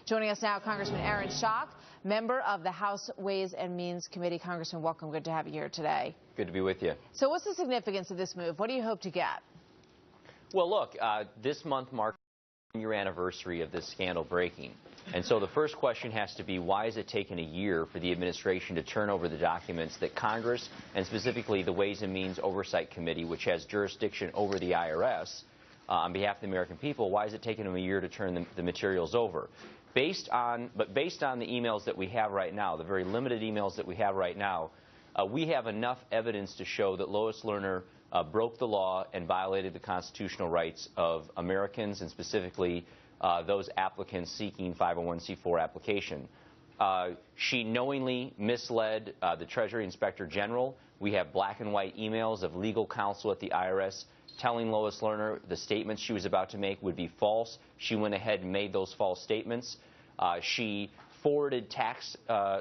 Joining us now, Congressman Aaron Schock, member of the House Ways and Means Committee. Congressman, welcome. Good to have you here today. Good to be with you. So what's the significance of this move? What do you hope to get? Well, look, this month marks the 1-year anniversary of this scandal breaking. And so the first question has to be, why has it taken a year for the administration to turn over the documents that Congress, and specifically the Ways and Means Oversight Committee, which has jurisdiction over the IRS, on behalf of the American people, why has it taken them a year to turn the materials over? Based on the emails that we have right now, the very limited emails that we have right now, we have enough evidence to show that Lois Lerner broke the law and violated the constitutional rights of Americans, and specifically those applicants seeking 501c4 application. She knowingly misled the Treasury Inspector General. We have black and white emails of legal counsel at the IRS telling Lois Lerner the statements she was about to make would be false. She went ahead and made those false statements. She forwarded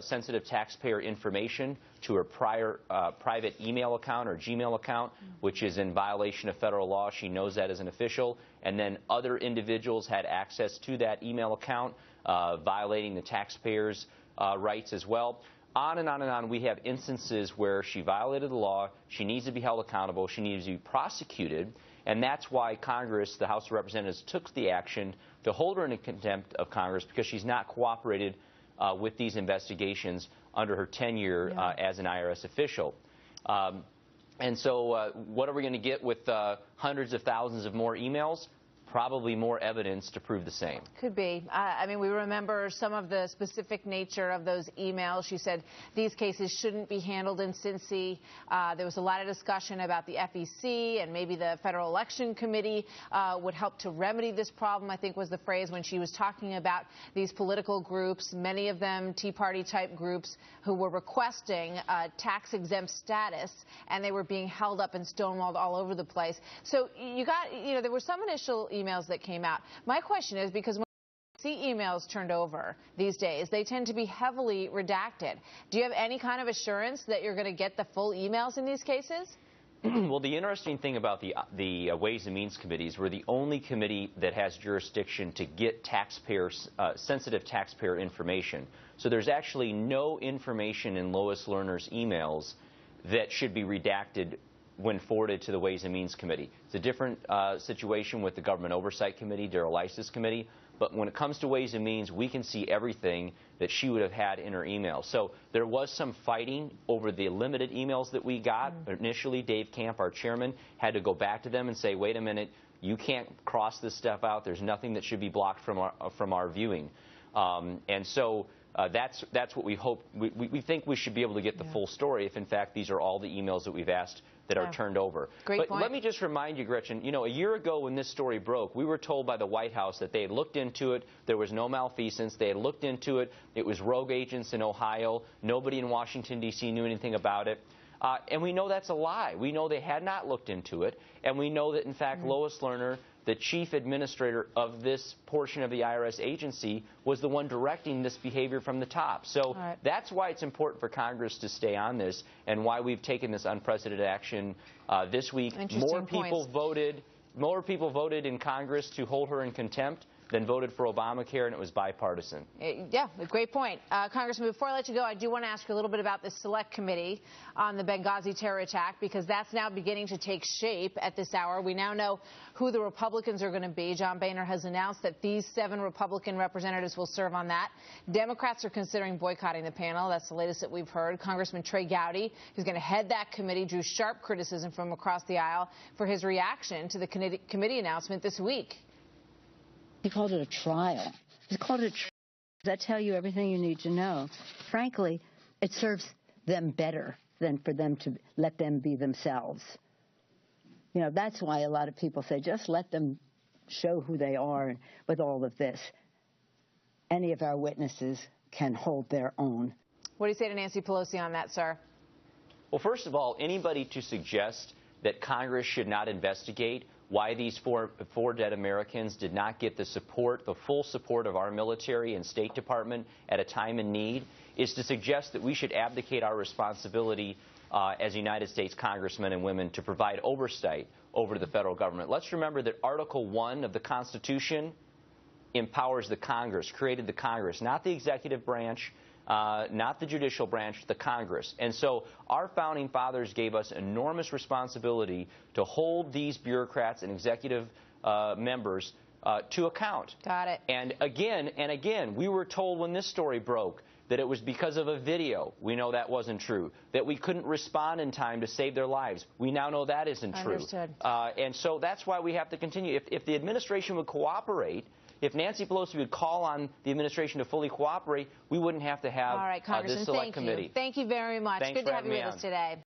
sensitive taxpayer information to her prior private email account or Gmail account, which is in violation of federal law. She knows that as an official. And then other individuals had access to that email account, violating the taxpayers' rights as well. On and on and on, we have instances where she violated the law. She needs to be held accountable. She needs to be prosecuted. And that's why Congress, the House of Representatives, took the action to hold her in contempt of Congress, because she's not cooperated with these investigations under her tenure as an IRS official. And so what are we going to get with hundreds of thousands of more emails? Probably more evidence to prove the same. Could be. I mean, we remember some of the specific nature of those emails. She said these cases shouldn't be handled in Cincy. There was a lot of discussion about the FEC and maybe the Federal Election Committee would help to remedy this problem, I think was the phrase when she was talking about these political groups, many of them Tea Party type groups who were requesting tax-exempt status, and they were being held up and stonewalled all over the place. So there were some initial emails that came out. My question is, because when you see emails turned over these days, they tend to be heavily redacted. Do you have any kind of assurance that you're going to get the full emails in these cases? Well, the interesting thing about the Ways and Means Committees, we're the only committee that has jurisdiction to get sensitive taxpayer information. So there's actually no information in Lois Lerner's emails that should be redacted when forwarded to the Ways and Means Committee. It's a different situation with the Government Oversight Committee, Darrell Iss's committee. But when it comes to Ways and Means, we can see everything that she would have had in her email. So there was some fighting over the limited emails that we got. Initially, Dave Camp, our chairman, had to go back to them and say, wait a minute, you can't cross this stuff out. There's nothing that should be blocked from our viewing. And so that's what we hope. We think we should be able to get the full story if, in fact, these are all the emails that we've asked that are turned over. Great point. Let me just remind you, Gretchen, a year ago when this story broke, we were told by the White House that they had looked into it. There was no malfeasance. They had looked into it. It was rogue agents in Ohio. Nobody in Washington, D.C. knew anything about it. And we know that's a lie. We know they had not looked into it. And we know that, in fact, Lois Lerner, the chief administrator of this portion of the IRS agency, was the one directing this behavior from the top. So that's why it's important for Congress to stay on this, and why we've taken this unprecedented action this week. More people voted in Congress to hold her in contempt than voted for Obamacare, and it was bipartisan. Yeah, great point. Congressman, before I let you go, I do want to ask you a little bit about the Select Committee on the Benghazi terror attack, because that's now beginning to take shape at this hour. We now know who the Republicans are going to be. John Boehner has announced that these 7 Republican representatives will serve on that. Democrats are considering boycotting the panel. That's the latest that we've heard. Congressman Trey Gowdy, who's going to head that committee, drew sharp criticism from across the aisle for his reaction to the committee announcement this week. He called it a trial. He called it a trial. Does that tell you everything you need to know? Frankly, it serves them better than for them to let them be themselves. That's why a lot of people say, just let them show who they are with all of this. Any of our witnesses can hold their own. What do you say to Nancy Pelosi on that, sir? Well, first of all, anybody to suggest that Congress should not investigate why these four dead Americans did not get the full support of our military and State Department at a time in need is to suggest that we should abdicate our responsibility as United States congressmen and women to provide oversight over the federal government. Let's remember that Article 1 of the Constitution empowers the Congress, created the Congress, not the executive branch, not the judicial branch, the Congress. And so our founding fathers gave us enormous responsibility to hold these bureaucrats and executive members to account. Got it. And again, we were told when this story broke that it was because of a video. We know that wasn't true. That we couldn't respond in time to save their lives. We now know that isn't true. Understood. And so that's why we have to continue. If the administration would cooperate, if Nancy Pelosi would call on the administration to fully cooperate, we wouldn't have to have All right, Congressman, this select committee. Thank you very much. Thanks Good for to have you having with me us today.